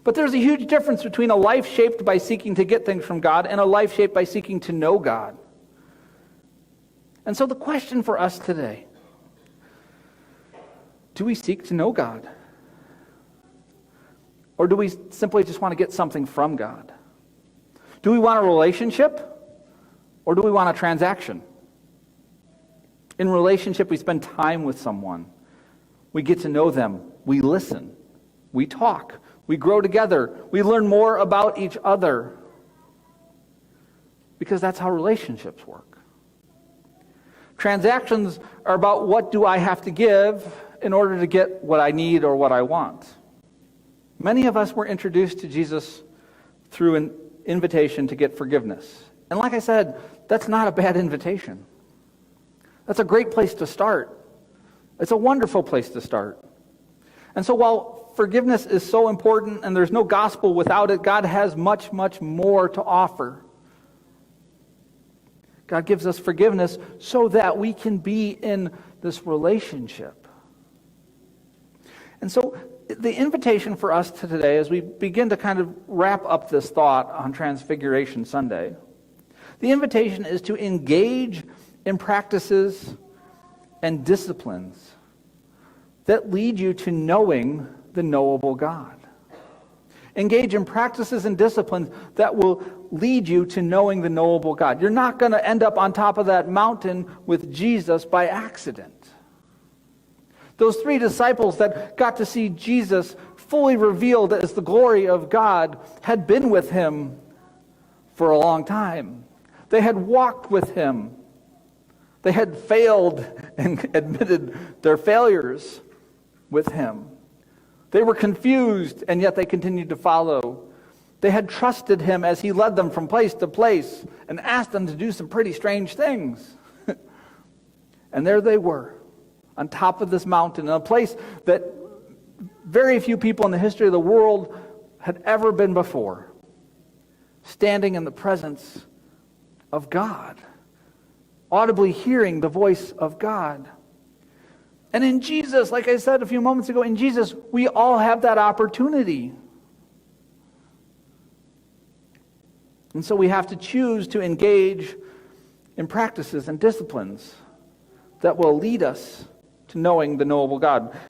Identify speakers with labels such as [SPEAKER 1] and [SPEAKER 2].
[SPEAKER 1] But there's a huge difference between a life shaped by seeking to get things from God and a life shaped by seeking to know God. And so the question for us today, do we seek to know God? Or do we simply just want to get something from God? Do we want a relationship? Or do we want a transaction? In relationship, we spend time with someone. We get to know them. We listen. We talk. We grow together. We learn more about each other. Because that's how relationships work. Transactions are about what do I have to give in order to get what I need or what I want. Many of us were introduced to Jesus through an invitation to get forgiveness. And like I said, that's not a bad invitation. That's a great place to start. It's a wonderful place to start. And so while forgiveness is so important and there's no gospel without it, God has much, much more to offer. God gives us forgiveness so that we can be in this relationship. And so the invitation for us today, as we begin to kind of wrap up this thought on Transfiguration Sunday, the invitation is to engage in practices and disciplines that lead you to knowing the knowable God. Engage in practices and disciplines that will lead you to knowing the knowable God. You're not going to end up on top of that mountain with Jesus by accident. Those 3 disciples that got to see Jesus fully revealed as the glory of God had been with him for a long time. They had walked with him. They had failed and admitted their failures with him. They were confused, and yet they continued to follow. They had trusted him as he led them from place to place and asked them to do some pretty strange things. And there they were, on top of this mountain, in a place that very few people in the history of the world had ever been before, standing in the presence of God, audibly hearing the voice of God. And in Jesus, like I said a few moments ago, in Jesus, we all have that opportunity. And so we have to choose to engage in practices and disciplines that will lead us to knowing the knowable God.